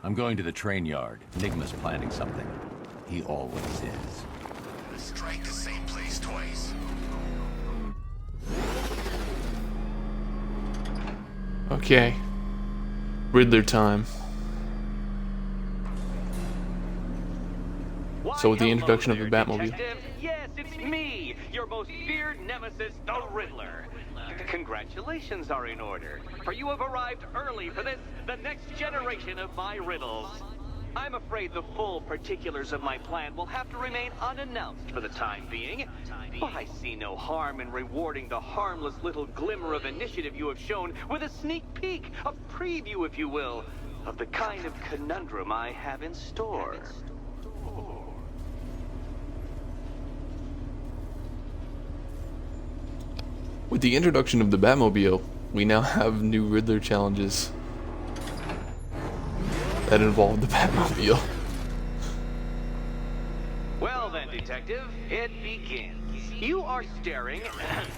I'm going to the train yard. Enigma's planning something. He always is. Strike the same place twice. Okay. Riddler time. So with the introduction of the Batmobile. Detective. Yes, it's me, your most feared nemesis, the Riddler. Congratulations are in order, for you have arrived early for this, the next generation of my riddles. I'm afraid the full particulars of my plan will have to remain unannounced for the time being, but I see no harm in rewarding the harmless little glimmer of initiative you have shown with a sneak peek, a preview, if you will, of the kind of conundrum I have in store. With the introduction of the Batmobile, we now have new Riddler challenges that involve the Batmobile. Well then, Detective, it begins. You are staring,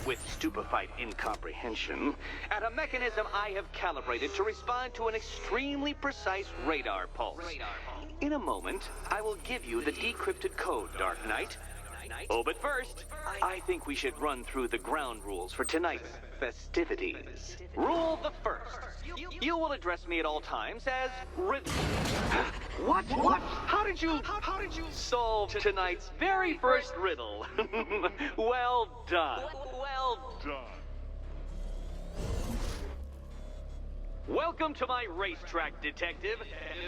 with stupefied incomprehension, at a mechanism I have calibrated to respond to an extremely precise radar pulse. In a moment, I will give you the decrypted code, Dark Knight. Oh, but first, I think we should run through the ground rules for tonight's festivities. Rule the first. You will address me at all times as Riddler. What? How did you solve tonight's very first riddle? Well done. Welcome to my racetrack, Detective.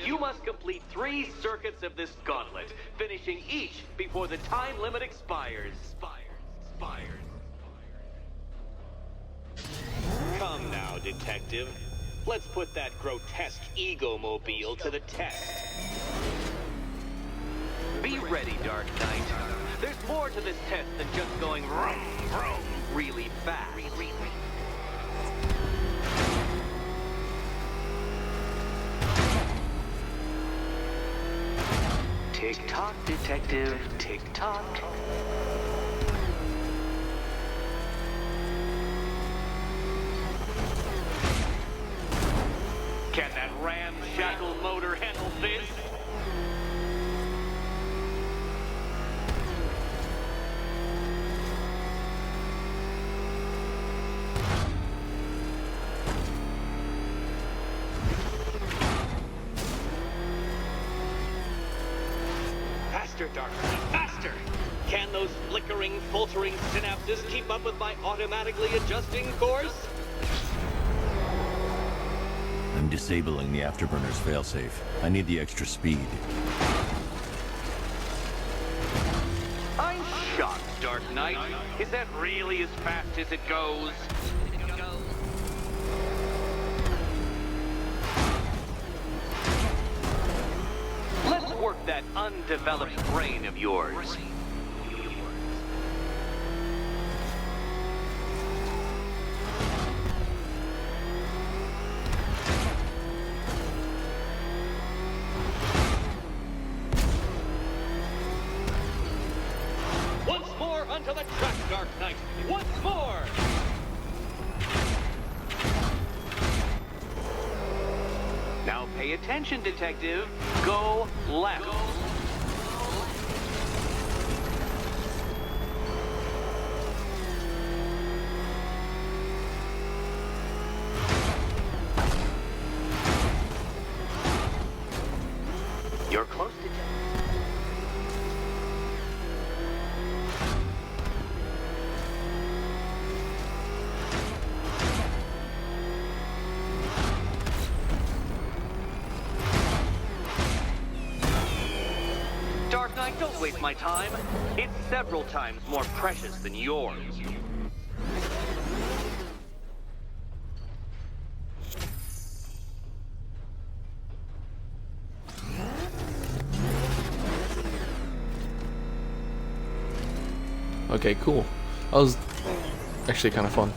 You must complete 3 circuits of this gauntlet, finishing each before the time limit expires. Come now, Detective. Let's put that grotesque ego-mobile to the test. Be ready, Dark Knight. There's more to this test than just going vroom, vroom really fast. Tick-tock, Detective, tick-tock. Can that ramshackle motor handle this? Faster, Dark Knight, faster! Can those flickering, faltering synapses keep up with my automatically adjusting course? I'm disabling the afterburner's failsafe. I need the extra speed. I'm shocked, Dark Knight. Is that really as fast as it goes? Let's work that undeveloped brain of yours. Once more onto the track, Dark Knight. Once more! Now pay attention, Detective. Go left. You're close, Detective. Dark Knight, don't waste my time. It's several times more precious than yours. Okay, cool. That was actually kind of fun.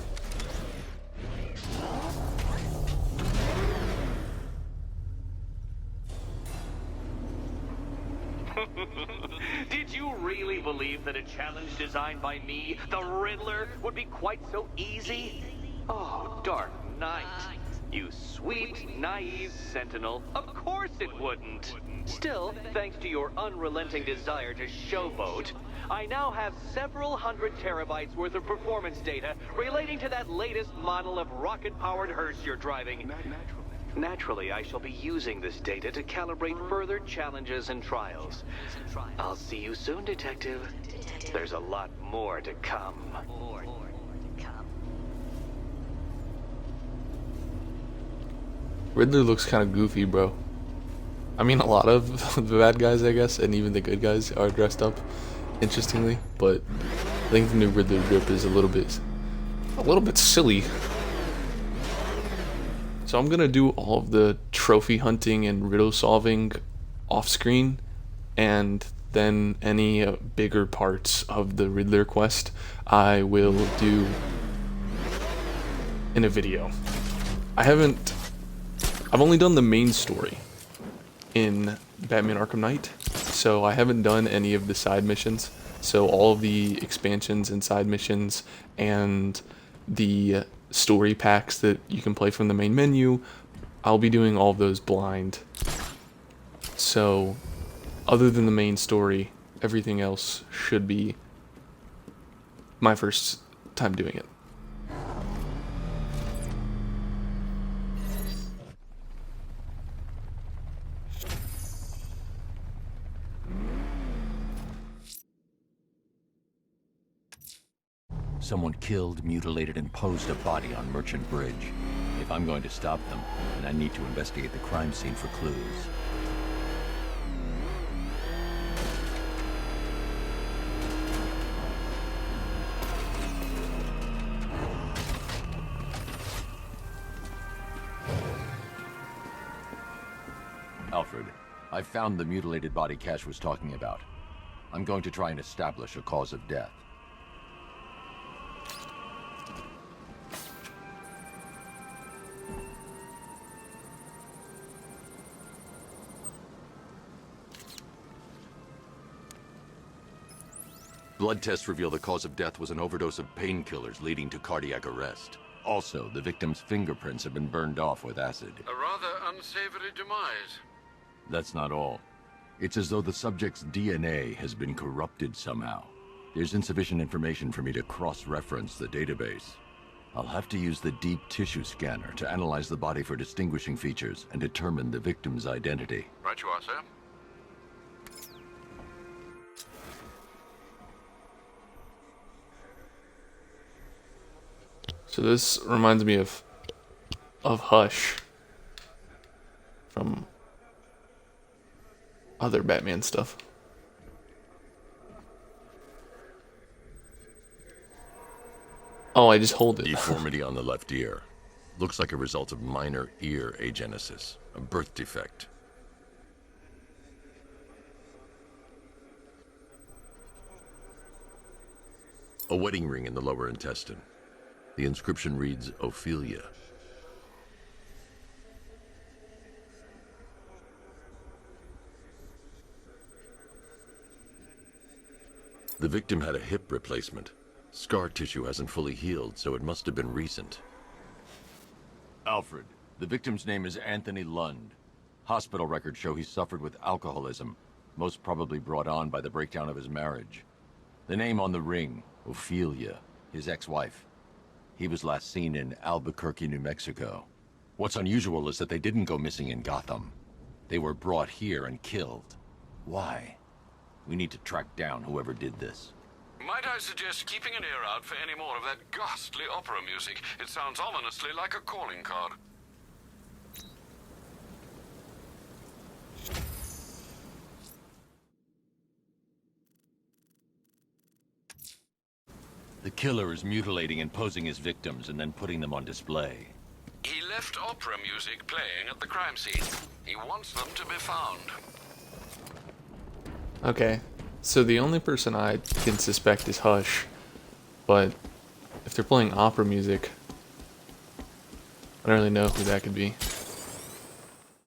Did you really believe that a challenge designed by me, the Riddler, would be quite so easy? Oh, Dark Knight. You sweet, naive sentinel. Of course it wouldn't. Still, thanks to your unrelenting desire to showboat, I now have several hundred terabytes worth of performance data relating to that latest model of rocket-powered hearse you're driving. Naturally, I shall be using this data to calibrate further challenges and trials. I'll see you soon, Detective. There's a lot more to come. Riddler looks kind of goofy, bro. I mean, a lot of the bad guys, I guess, and even the good guys are dressed up interestingly, but I think the new Riddler grip is a little bit silly. So I'm gonna do all of the trophy hunting and riddle solving off screen, and then any bigger parts of the Riddler quest I will do in a video. I've only done the main story in Batman Arkham Knight, so I haven't done any of the side missions. So all of the expansions and side missions and the story packs that you can play from the main menu, I'll be doing all of those blind. So other than the main story, everything else should be my first time doing it. Someone killed, mutilated, and posed a body on Merchant Bridge. If I'm going to stop them, then I need to investigate the crime scene for clues. Alfred, I found the mutilated body Cash was talking about. I'm going to try and establish a cause of death. Blood tests reveal the cause of death was an overdose of painkillers leading to cardiac arrest. Also, the victim's fingerprints have been burned off with acid. A rather unsavory demise. That's not all. It's as though the subject's DNA has been corrupted somehow. There's insufficient information for me to cross-reference the database. I'll have to use the deep tissue scanner to analyze the body for distinguishing features and determine the victim's identity. Right you are, sir. So this reminds me of Hush from other Batman stuff. Oh, I just hold it. Deformity on the left ear. Looks like a result of minor ear agenesis, a birth defect. A wedding ring in the lower intestine. The inscription reads, Ophelia. The victim had a hip replacement. Scar tissue hasn't fully healed, so it must have been recent. Alfred, the victim's name is Anthony Lund. Hospital records show he suffered with alcoholism, most probably brought on by the breakdown of his marriage. The name on the ring, Ophelia, his ex-wife. He was last seen in Albuquerque, New Mexico. What's unusual is that they didn't go missing in Gotham. They were brought here and killed. Why? We need to track down whoever did this. Might I suggest keeping an ear out for any more of that ghastly opera music? It sounds ominously like a calling card. The killer is mutilating and posing his victims and then putting them on display. He left opera music playing at the crime scene. He wants them to be found. Okay, so the only person I can suspect is Hush, but if they're playing opera music, I don't really know who that could be.